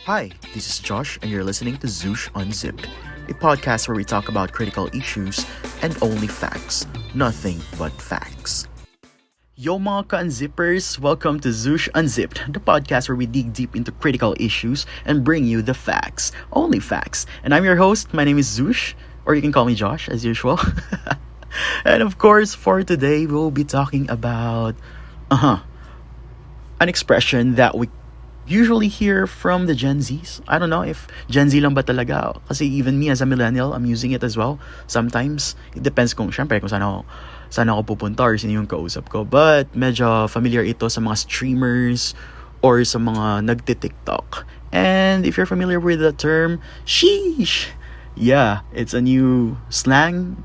Hi, this is Josh, and you're listening to Zoosh Unzipped, a podcast where we talk about critical issues and only facts, nothing but facts. Yo mga ka-unzippers, welcome to Zoosh Unzipped, the podcast where we dig deep into critical issues and bring you the facts, only facts. And I'm your host, my name is Zoosh, or you can call me Josh as usual. And of course, for today, we'll be talking about, an expression that we usually hear from the Gen Zs. I don't know if Gen Z lang ba talaga. Kasi even me as a millennial, I'm using it as well. Sometimes, it depends kung saan ako pupunta or sino yung kausap ko. But medyo familiar ito sa mga streamers or sa mga nagti-TikTok. And if you're familiar with the term, sheesh! Yeah, it's a new slang.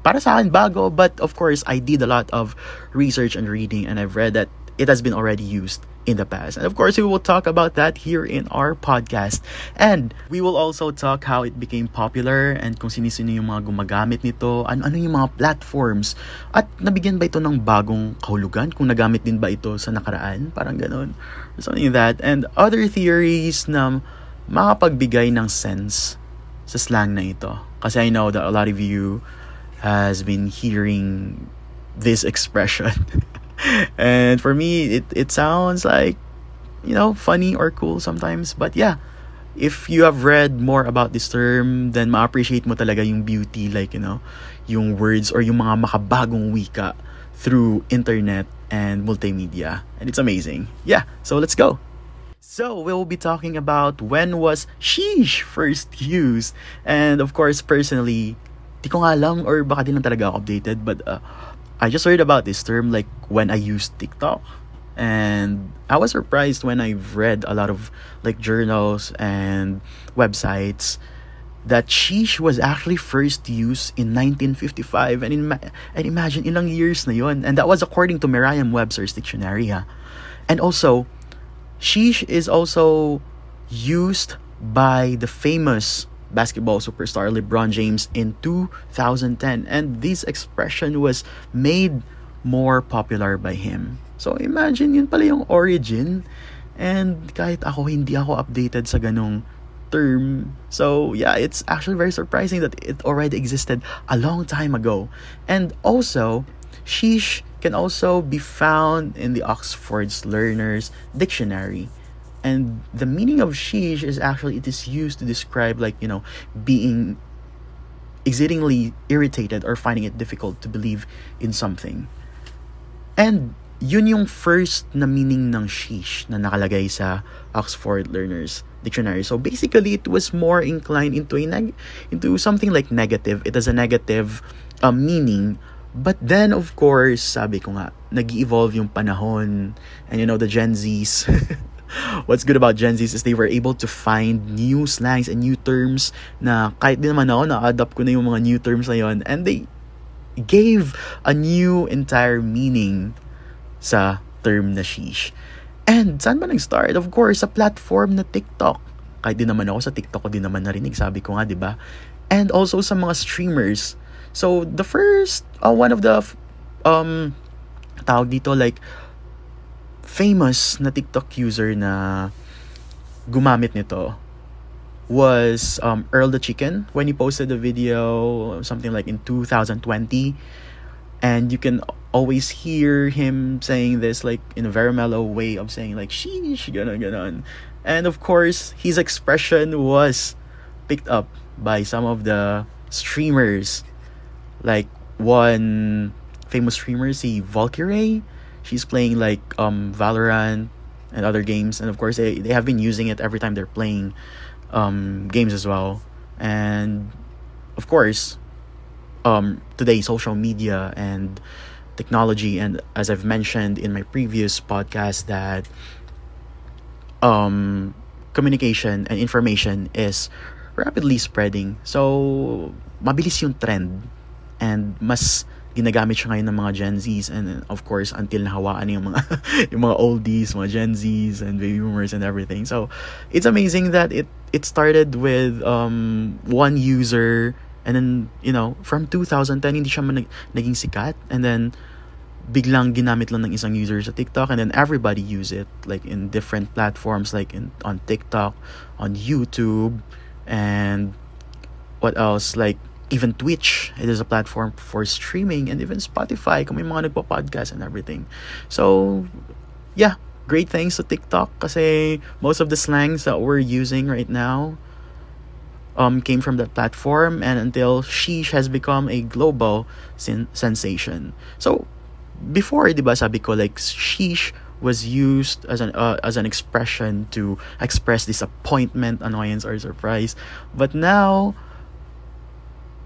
Para sa akin, bago. But of course, I did a lot of research and reading and I've read that it has been already used in the past. And of course, we will talk about that here in our podcast. And we will also talk how it became popular and kung sino-sino yung mga gumagamit nito, ano yung mga platforms. At nabigyan ba ito ng bagong kahulugan? Kung nagamit din ba ito sa nakaraan? Parang ganun. Something like that. And other theories na makapagbigay ng sense sa slang na ito. Kasi I know that a lot of you has been hearing this expression. And for me, it sounds like, funny or cool sometimes. But yeah, if you have read more about this term, then ma-appreciate mo talaga yung beauty, yung words or yung mga makabagong wika through internet and multimedia. And it's amazing. Yeah, so let's go. So we'll be talking about when was sheesh first used. And of course, personally, di ko nga alam or baka di lang talaga ako updated, but I just heard about this term when I used TikTok, and I was surprised when I've read a lot of journals and websites that sheesh was actually first used in 1955, and imagine ilang years na yun, and that was according to Merriam-Webster's dictionary. And also, sheesh is also used by the famous basketball superstar LeBron James in 2010, and this expression was made more popular by him. So imagine, yun pala yung origin, and kahit hindi ako updated sa ganong term. So yeah, it's actually very surprising that it already existed a long time ago. And also, sheesh can also be found in the Oxford's Learner's Dictionary. And the meaning of sheesh is actually, it is used to describe being exceedingly irritated or finding it difficult to believe in something. And yun yung first na meaning ng sheesh na nakalagay sa Oxford Learner's Dictionary. So basically, it was more inclined into into something like negative. It has a negative meaning. But then, of course, sabi ko nga, nag-evolve yung panahon. And the Gen Zs... What's good about Gen Zs is they were able to find new slangs and new terms na kahit din naman ako, na-adapt ko na yung mga new terms na yun. And they gave a new entire meaning sa term na sheesh. And saan ba nag-start? Of course, sa platform na TikTok. Kahit din naman ako sa TikTok ko din naman narinig, sabi ko nga, diba? And also sa mga streamers. So, the first, one of the, tawag dito, famous na TikTok user na gumamit nito was Earl the Chicken when he posted a video something like in 2020, and you can always hear him saying this in a very mellow way of saying sheesh, ganon. And of course, his expression was picked up by some of the streamers, one famous streamer, si Valkyrie. She's playing Valorant and other games, and of course they have been using it every time they're playing games as well. And of course, today social media and technology, and as I've mentioned in my previous podcast, that communication and information is rapidly spreading. So mabilis yung trend, and mas ginagamit siya ngayon ng mga Gen Zs, and of course until nahawaan yung mga yung mga oldies, mga Gen Zs and baby boomers and everything. So it's amazing that it started with one user, and then from 2010 hindi siya naging sikat, and then biglang ginamit lang ng isang user sa TikTok and then everybody use it like in different platforms like on TikTok, on YouTube, and what else, like even Twitch. It is a platform for streaming, and even Spotify kung may mga nagpo-podcast and everything. So yeah, great thanks to TikTok kasi most of the slangs that we're using right now came from that platform, and until Sheesh has become a global sensation. So before, di ba, sabi ko like sheesh was used as an expression to express disappointment, annoyance, or surprise. But now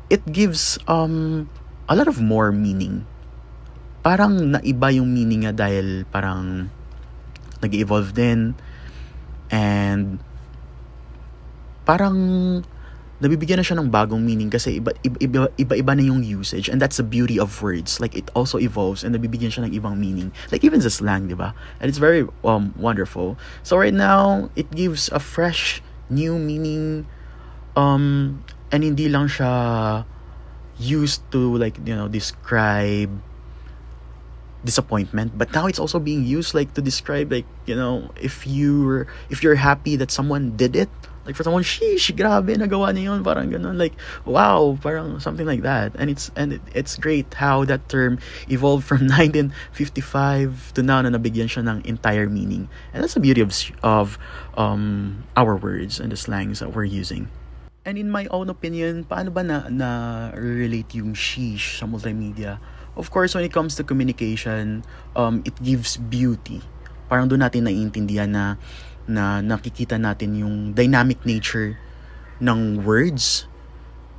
it gives a lot of more meaning. Parang naiba yung meaning nga dahil parang nag-evolve din, and parang nabibigyan na siya ng bagong meaning kasi iba na yung usage, and that's the beauty of words. Like it also evolves and nabibigyan siya ng ibang meaning. Like even the slang, di ba? And it's very wonderful. So right now, it gives a fresh new meaning, and hindi lang siya used to like, you know, describe disappointment, but now it's also being used like to describe, like, you know, if you're happy that someone did it, like for someone, sheesh, grabe, nagawa niya yun, parang ganun, like wow, parang something like that. And it's great how that term evolved from 1955 to now na nabigyan siya ng entire meaning. And that's the beauty of our words and the slangs that we're using. And in my own opinion, paano ba na relate yung sheesh sa multimedia? Of course, when it comes to communication, it gives beauty. Parang doon natin naiintindihan na nakikita natin yung dynamic nature ng words,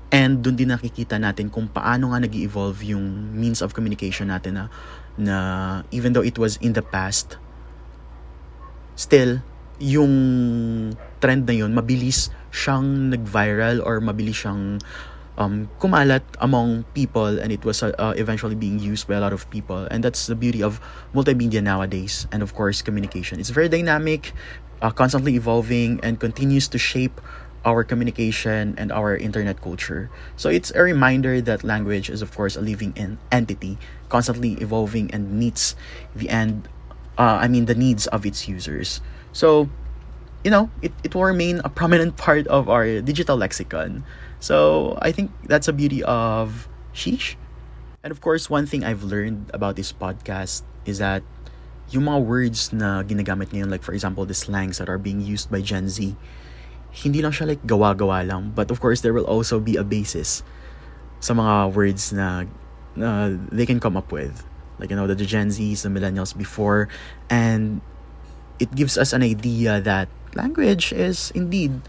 and doon din nakikita natin kung paano nga nag-evolve yung means of communication natin na even though it was in the past, still yung trend na yun mabilis siyang nag-viral or mabilis siyang kumalat among people, and it was eventually being used by a lot of people. And that's the beauty of multimedia nowadays, and of course communication. It's very dynamic, constantly evolving, and continues to shape our communication and our internet culture. So it's a reminder that language is of course a living entity, constantly evolving, and meets the needs of its users. So you know, it will remain a prominent part of our digital lexicon. So I think that's a beauty of sheesh. And of course, one thing I've learned about this podcast is that yung mga words na ginagamit ngayon, like for example, the slangs that are being used by Gen Z, hindi lang siya like gawa-gawa lang. But of course, there will also be a basis sa mga words na they can come up with. Like, you know, the Gen Zs, the millennials before. And it gives us an idea that language is indeed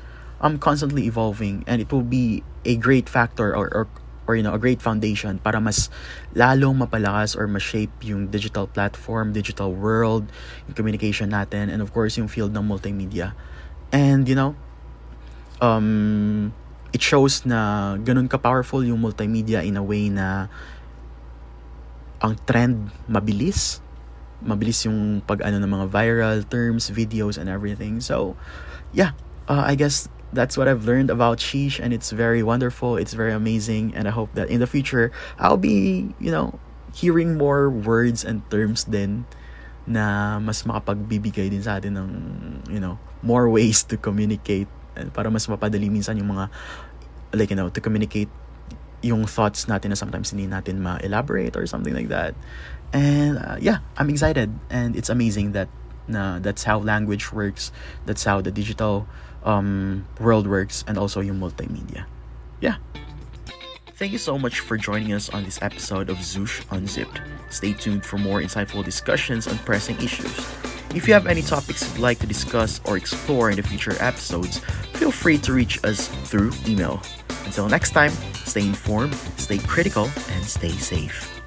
constantly evolving, and it will be a great factor or you know, a great foundation para mas lalong mapalakas or ma-shape yung digital platform, digital world, yung communication natin, and of course yung field ng multimedia. And you know, it shows na ganun ka-powerful yung multimedia in a way na ang trend mabilis yung pag-ano ng mga viral terms, videos, and everything. So yeah, I guess that's what I've learned about sheesh, and it's very wonderful, it's very amazing, and I hope that in the future I'll be, you know, hearing more words and terms din na mas makapagbibigay din sa atin ng, you know, more ways to communicate, and para mas mapadali minsan yung mga, like, you know, to communicate yung thoughts natin na sometimes hindi natin ma-elaborate or something like that. And yeah, I'm excited, and it's amazing that that's how language works, that's how the digital world works, and also yung multimedia. Yeah. Thank you so much for joining us on this episode of Zoosh Unzipped. Stay tuned for more insightful discussions on pressing issues. If you have any topics you'd like to discuss or explore in the future episodes, feel free to reach us through email. Until next time, stay informed, stay critical, and stay safe.